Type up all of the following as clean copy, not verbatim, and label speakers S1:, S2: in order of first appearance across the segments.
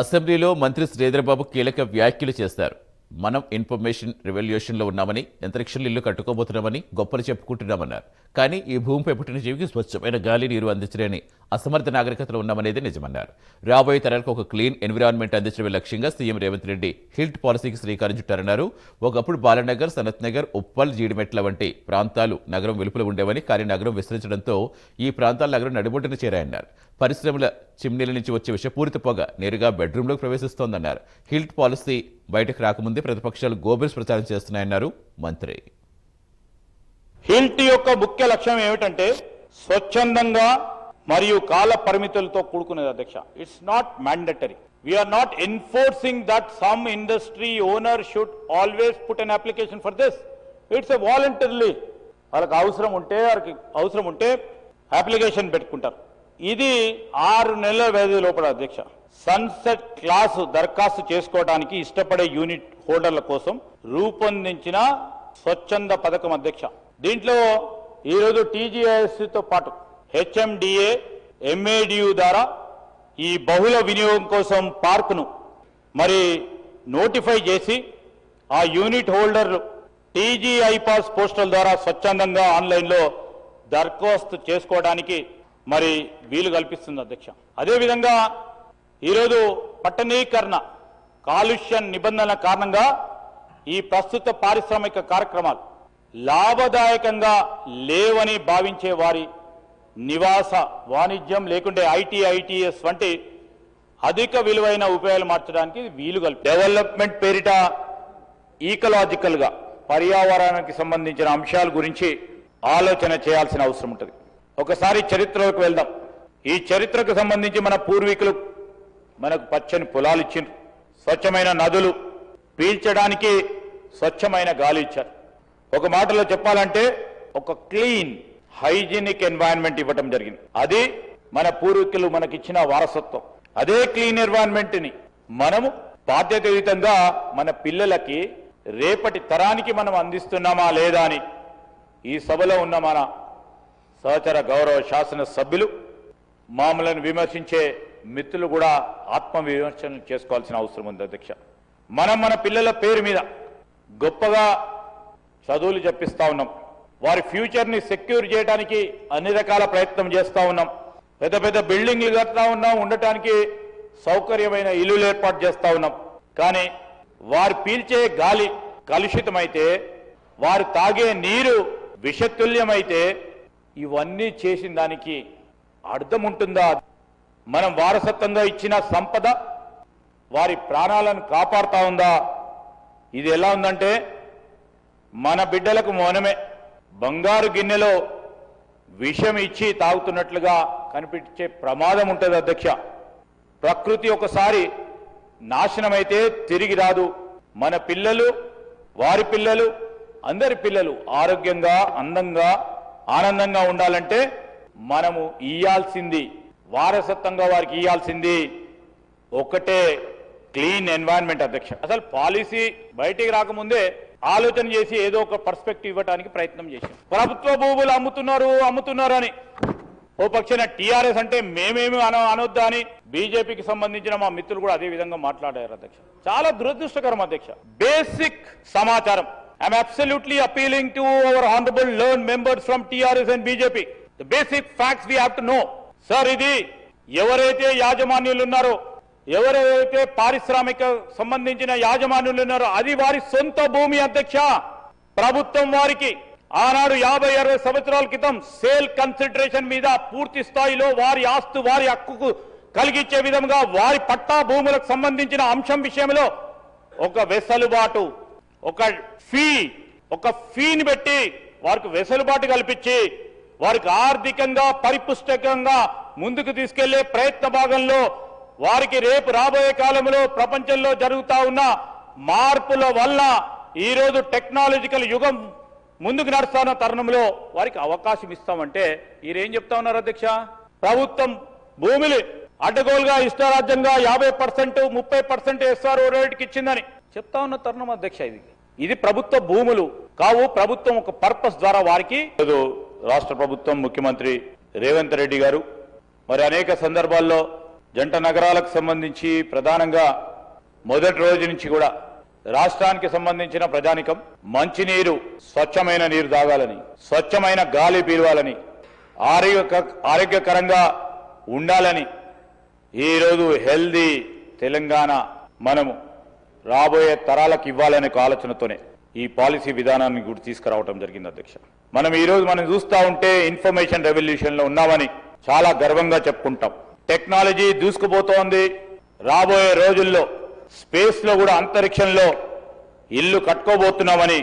S1: అసెంబ్లీలో మంత్రి శ్రీధరబాబు కీలక వ్యాఖ్యలు చేశారు. మనం ఇన్ఫర్మేషన్ రెవల్యూషన్లో ఉన్నామని, అంతరిక్షంలో ఇల్లు కట్టుకోబోతున్నామని గొప్పలు చెప్పుకుంటున్నామన్నారు. కానీ ఈ భూమిపై పుట్టిన జీవికి స్వచ్ఛమైన గాలి, నీరు అందించలేని అసమర్థ నాగరికతలో ఉన్నామనేది నిజమన్నారు. రాబోయే తరాలకు ఒక క్లీన్ ఎన్విరాన్మెంట్ అందించడమే లక్ష్యంగా సీఎం రేవంత్ రెడ్డి హిల్ట్ పాలసీకి శ్రీకారం చుట్టారన్నారు. ఒకప్పుడు బాలనగర్, సనత్ నగర్, ఉప్పల్, జీడిమెట్ల వంటి ప్రాంతాలు నగరం వెలుపల ఉండేవని, కానీ నగరం విస్తరించడంతో ఈ ప్రాంతాల నగరం నడిబొడ్డున చేరాయన్నారు. పరిశ్రమల చిమ్నీల నుంచి వచ్చే విషపూరిత పొగ నేరుగా బెడ్రూమ్లోకి ప్రవేశిస్తోందన్నారు. హిల్ట్ పాలసీ బయటకు రాకముందే ప్రతిపక్షాలు గోబెల్స్ ప్రచారం చేస్తున్నాయన్నారు మంత్రి.
S2: హిల్ట్ యొక్క ముఖ్య లక్ష్యం ఏమిటంటే స్వచ్ఛందంగా మరియు కాల పరిమితులతో కూడుకునేది అధ్యక్ష. It's not mandatory. We're not enforcing that some industry owner should always put an application for this. It's a voluntarily వాళ్ళకి అవసరం ఉంటే అప్లికేషన్ పెట్టుకుంటారు. ఇది 6 నెలల వ్యవధి లోపల అధ్యక్ష సన్సెట్ క్లాసు దరఖాస్తు చేసుకోవడానికి ఇష్టపడే యూనిట్ హోల్డర్ల కోసం రూపొందించిన స్వచ్ఛంద పథకం అధ్యక్ష. దీంట్లో ఈరోజు టీజీఐఎస్తో పాటు హెచ్ఎండిఏ, ఎంఏడియు ద్వారా ఈ బహుళ వినియోగం కోసం పార్కును మరి నోటిఫై చేసి ఆ యూనిట్ హోల్డర్లు టీజీఐ పాస్ పోస్టల్ ద్వారా స్వచ్ఛందంగా ఆన్లైన్లో దరఖాస్తు చేసుకోవడానికి మరి వీలు కల్పిస్తుంది అధ్యక్ష. అదేవిధంగా ఈరోజు పట్టణీకరణ కాలుష్య నిబంధనల కారణంగా ఈ ప్రస్తుత పారిశ్రామిక కార్యక్రమాలు లాభదాయకంగా లేవని భావించే వారి నివాస వాణిజ్యం లేకుంటే ఐటీఐటీఎస్ వంటి అధిక విలువైన ఉపయోగాలు మార్చడానికి వీలు కల్పి డెవలప్మెంట్ పేరిట ఈకలాజికల్గా పర్యావరణానికి సంబంధించిన అంశాల గురించి ఆలోచన చేయాల్సిన అవసరం ఉంటుంది. ఒకసారి చరిత్రలోకి వెళ్దాం. ఈ చరిత్రకు సంబంధించి మన పూర్వీకులు మనకు పచ్చని పొలాలు ఇచ్చిండ్రు, స్వచ్ఛమైన నదులు, పీల్చడానికి స్వచ్ఛమైన గాలి ఇచ్చారు. ఒక మాటలో చెప్పాలంటే ఒక క్లీన్ హైజీనిక్ ఎన్వైరన్మెంట్ ఇవ్వటం జరిగింది. అది మన పూర్వీకులు మనకిచ్చిన వారసత్వం. అదే క్లీన్ ఎన్వైరన్మెంట్ని మనము బాధ్యతాయుతంగా మన పిల్లలకి రేపటి తరానికి మనం అందిస్తున్నామా లేదా అని ఈ సభలో ఉన్న మన సహచర గౌరవ శాసన సభ్యులు, మామూలను విమర్శించే మిత్రులు కూడా ఆత్మవిమర్శన చేసుకోవాల్సిన అవసరం ఉంది అధ్యక్ష. మనం మన పిల్లల పేరు మీద గొప్పగా చదువులు చెప్పిస్తా ఉన్నాం. వారి ఫ్యూచర్ని సెక్యూర్ చేయడానికి అన్ని రకాల ప్రయత్నం చేస్తూ ఉన్నాం. పెద్ద పెద్ద బిల్డింగ్లు కడతా ఉన్నాం, ఉండటానికి సౌకర్యమైన ఇల్లులు ఏర్పాటు చేస్తూ ఉన్నాం. కానీ వారు పీల్చే గాలి కలుషితమైతే, వారు తాగే నీరు విషతుల్యమైతే ఇవన్నీ చేసిన దానికి అర్థం ఉంటుందా? మనం వారసత్వంగా ఇచ్చిన సంపద వారి ప్రాణాలను కాపాడుతూ ఉందా? ఇది ఎలా ఉందంటే మన బిడ్డలకు మనమే బంగారు గిన్నెలో విషం ఇచ్చి తాగుతున్నట్లుగా కనిపించే ప్రమాదం ఉంటుంది అధ్యక్ష. ప్రకృతి ఒకసారి నాశనమైతే తిరిగి రాదు. మన పిల్లలు, వారి పిల్లలు, అందరి పిల్లలు ఆరోగ్యంగా, అందంగా, ఆనందంగా ఉండాలంటే మనము ఇయ్యాల్సింది, వారసత్వంగా వారికి ఇయ్యాల్సింది ఒకటే క్లీన్ ఎన్వైరన్మెంట్ అధ్యక్ష. అసలు పాలసీ బయటికి రాకముందే ఆలోచన చేసి ఏదో ఒక పర్స్పెక్టివ్ ఇవ్వడానికి ప్రయత్నం చేశాం. ప్రభుత్వ భూములు అమ్ముతున్నారు అని ఓ పక్షాన టీఆర్ఎస్ అంటే మేమేమి అనొద్దా అని బీజేపీకి సంబంధించిన మా మిత్రులు కూడా అదే విధంగా మాట్లాడారు అధ్యక్ష. చాలా దురదృష్టకరం అధ్యక్ష. బేసిక్ సమాచారం. I'm absolutely appealing to our honourable learn members from TRS and BJP. The basic facts we have to know. Sir, ఇది ఎవరైతే యాజమాన్యులు ఉన్నారో, ఎవరైతే పారిశ్రామిక సంబంధించిన యాజమాన్యులు ఉన్నారో అది వారి సొంత భూమి అధ్యక్ష. ప్రభుత్వం వారికి ఆనాడు 50-60 సంవత్సరాల క్రితం సేల్ కన్సిడరేషన్ మీద పూర్తి స్థాయిలో వారి ఆస్తు, వారి హక్కుకు కలిగించే విధంగా వారి పట్టా భూములకు సంబంధించిన అంశం విషయంలో ఒక వెసులుబాటు, ఒక ఫీని పెట్టి వారికి వెసులుబాటు కల్పించి వారికి ఆర్థికంగా పరిపుష్టకంగా ముందుకు తీసుకెళ్లే ప్రయత్న భాగంలో వారికి రేపు రాబోయే కాలంలో ప్రపంచంలో జరుగుతా ఉన్న మార్పుల వల్ల ఈరోజు టెక్నాలజికల్ యుగం ముందుకు నడుస్తున్న తరుణంలో వారికి అవకాశం ఇస్తామంటే మీరేం చెప్తా ఉన్నారు అధ్యక్ష? ప్రభుత్వం భూమిని అడ్డగోలుగా ఇష్టారాజ్యంగా 50%, 30% ఎస్ఆర్ఓ రేటుకి ఇచ్చిందని చెప్తా ఉన్న తరుణం అధ్యక్ష. ఇది ప్రభుత్వ భూములు కావు. ప్రభుత్వం ఒక పర్పస్ ద్వారా వారికి రాష్ట్ర ప్రభుత్వం, ముఖ్యమంత్రి రేవంత్ రెడ్డి గారు మరి అనేక సందర్భాల్లో జంట నగరాలకు సంబంధించి ప్రధానంగా మొదటి రోజు నుంచి కూడా రాష్ట్రానికి సంబంధించిన ప్రజానికం మంచినీరు, స్వచ్ఛమైన నీరు తాగాలని, స్వచ్ఛమైన గాలి పీల్వాలని, ఆరోగ్యకరంగా ఉండాలని ఈరోజు హెల్దీ తెలంగాణ మనము రాబోయే తరాలకు ఇవ్వాలనే ఆలోచనతోనే ఈ పాలసీ విధానాన్ని కూడా తీసుకురావడం జరిగింది అధ్యక్ష. మనం చూస్తూ ఉంటే ఇన్ఫర్మేషన్ రెవల్యూషన్లో ఉన్నామని చాలా గర్వంగా చెప్పుకుంటాం. టెక్నాలజీ దూసుకుపోతోంది. రాబోయే రోజుల్లో స్పేస్లో కూడా, అంతరిక్షంలో ఇల్లు కట్టుకోబోతున్నామని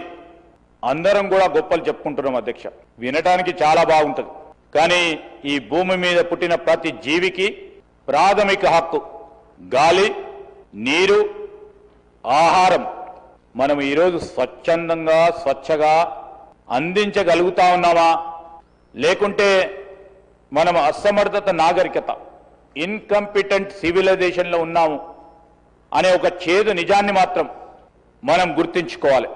S2: అందరం కూడా గొప్పలు చెప్పుకుంటున్నాం అధ్యక్ష. వినటానికి చాలా బాగుంటుంది, కానీ ఈ భూమి మీద పుట్టిన ప్రతి జీవికి ప్రాథమిక హక్కు గాలి, నీరు, ఆహారం మనం ఈరోజు స్వచ్ఛందంగా, స్వచ్ఛగా అందించగలుగుతా ఉన్నామా, లేకుంటే మనం అసమర్థత నాగరికత, ఇన్కంపిటెంట్ సివిలైజేషన్లో ఉన్నాము అనే ఒక చేదు నిజాన్ని మాత్రం మనం గుర్తుంచుకోవాలి.